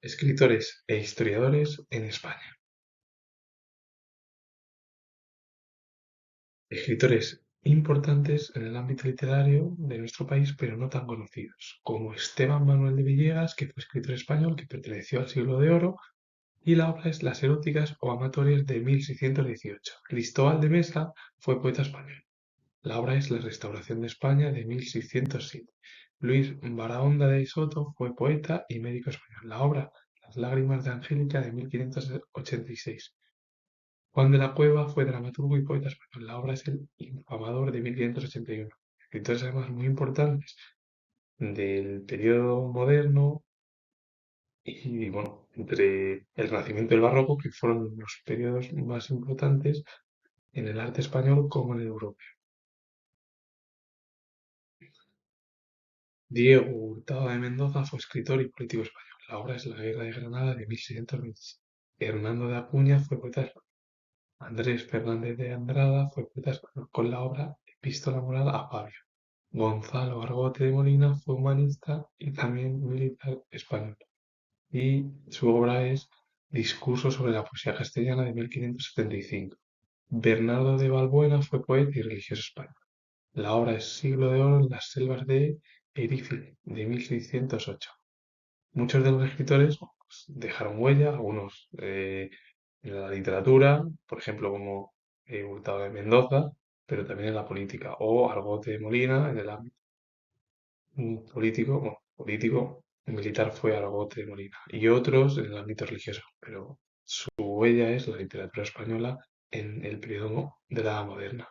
Escritores e historiadores en España. Escritores importantes en el ámbito literario de nuestro país, pero no tan conocidos, como Esteban Manuel de Villegas, que fue escritor español que perteneció al Siglo de Oro, y la obra es Las eróticas o amatorias de 1618. Cristóbal de Mesa fue poeta español. La obra es La restauración de España de 1607. Luis Barahonda de Soto fue poeta y médico español. La obra Las lágrimas de Angélica de 1586. Juan de la Cueva fue dramaturgo y poeta español. La obra es El infamador de 1581. Escritores además muy importantes del periodo moderno y bueno, entre el Renacimiento y el Barroco, que fueron los periodos más importantes en el arte español como en el europeo. Diego Hurtado de Mendoza fue escritor y político español. La obra es La guerra de Granada de 1626. Hernando de Acuña fue poeta español. Andrés Fernández de Andrada fue poeta español con la obra Epístola moral a Fabio. Gonzalo Argote de Molina fue humanista y también militar español, y su obra es Discurso sobre la poesía castellana de 1575. Bernardo de Balbuena fue poeta y religioso español. La obra es Siglo de oro en las selvas de Erífile, de 1608. Muchos de los escritores pues, dejaron huella, algunos en la literatura, por ejemplo, como Hurtado de Mendoza, pero también en la política, o Argote de Molina en el ámbito político, bueno, político, militar fue Argote de Molina, y otros en el ámbito religioso, pero su huella es la literatura española en el periodo de la Edad Moderna.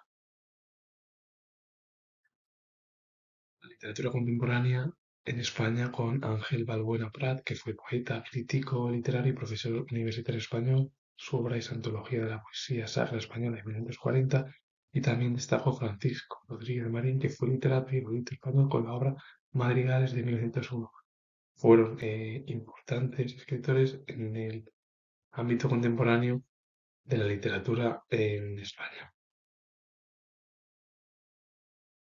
La literatura contemporánea en España con Ángel Balbuena Prat, que fue poeta, crítico literario y profesor universitario español. Su obra es Antología de la Poesía Sacra Española de 1940, y también destacó Francisco Rodríguez Marín, que fue literato y erudito español con la obra Madrigales de 1901. Fueron importantes escritores en el ámbito contemporáneo de la literatura en España.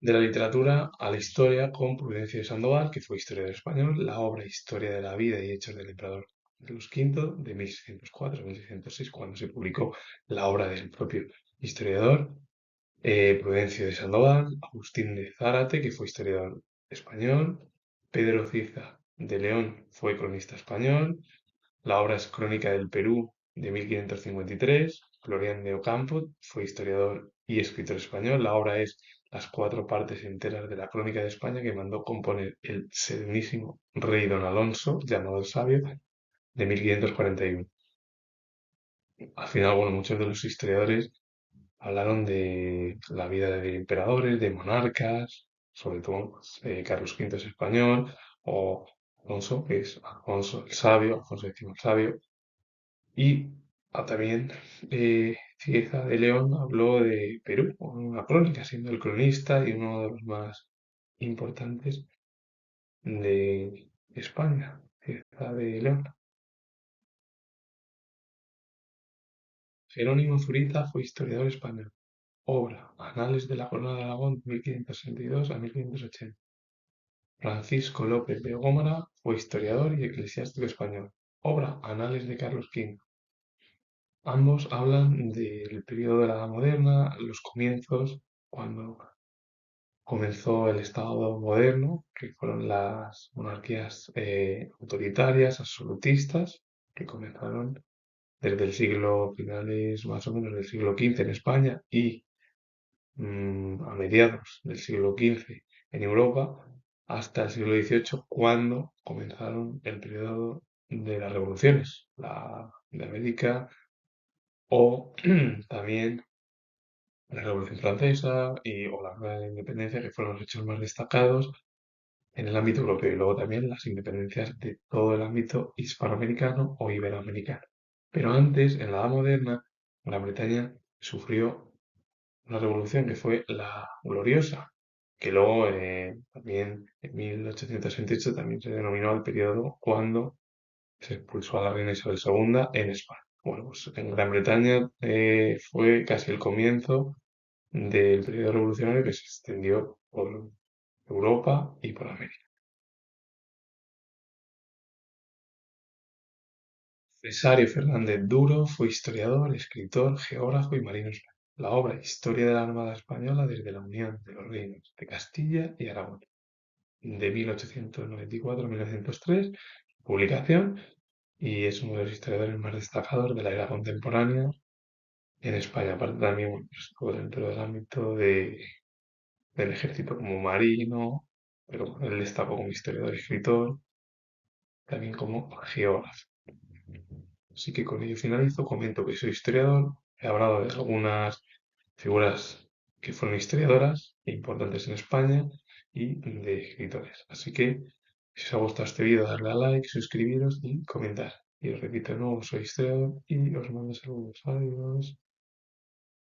De la literatura a la historia con Prudencio de Sandoval, que fue historiador español, la obra Historia de la vida y hechos del emperador Carlos V de 1604 a 1606, cuando se publicó la obra del propio historiador. Prudencio de Sandoval, Agustín de Zárate, que fue historiador español, Pedro Ciza de León fue cronista español. La obra es Crónica del Perú de 1553. Florián de Ocampo fue historiador y escritor español. La obra es Las cuatro partes enteras de la Crónica de España, que mandó componer el serenísimo rey don Alonso, llamado el Sabio, de 1541. Al final, bueno, muchos de los historiadores hablaron de la vida de emperadores, de monarcas, sobre todo pues, Carlos V es español, o Alonso, que es Alfonso el Sabio, Alfonso X el Sabio. Y también Cieza de León habló de Perú, con una crónica, siendo el cronista y uno de los más importantes de España, Cieza de León. Jerónimo Zurita fue historiador español. Obra, Anales de la Corona de Aragón, 1562 a 1580. Francisco López de Gómara fue historiador y eclesiástico español. Obra, Anales de Carlos V. Ambos hablan del periodo de la Edad Moderna, los comienzos, cuando comenzó el Estado moderno, que fueron las monarquías autoritarias, absolutistas, que comenzaron desde el siglo, finales más o menos del siglo XV en España y a mediados del siglo XV en Europa, hasta el siglo XVIII, cuando comenzaron el periodo de las revoluciones, la de América o también la Revolución Francesa o la Guerra de la Independencia, que fueron los hechos más destacados en el ámbito europeo, y luego también las independencias de todo el ámbito hispanoamericano o iberoamericano. Pero antes, en la Edad Moderna, Gran Bretaña sufrió una revolución que fue la Gloriosa, que luego también en 1828 también se denominó el periodo cuando se expulsó a la reina Isabel II en España. Bueno, pues en Gran Bretaña fue casi el comienzo del periodo revolucionario que se extendió por Europa y por América. Cesario Fernández Duro fue historiador, escritor, geógrafo y marino español. La obra Historia de la Armada Española desde la Unión de los Reinos de Castilla y Aragón, de 1894 a 1903, publicación, y es uno de los historiadores más destacados de la era contemporánea en España. Aparte también, bueno, pues, estuvo dentro del ámbito del ejército como marino, pero bueno, él destacó como historiador y escritor, también como geógrafo. Así que con ello finalizo, comento que soy historiador, he hablado de algunas figuras que fueron historiadoras e importantes en España y de escritores. Así que si os ha gustado este vídeo, darle a like, suscribiros y comentar. Y os repito de nuevo, soy historiador y os mando saludos. Adiós.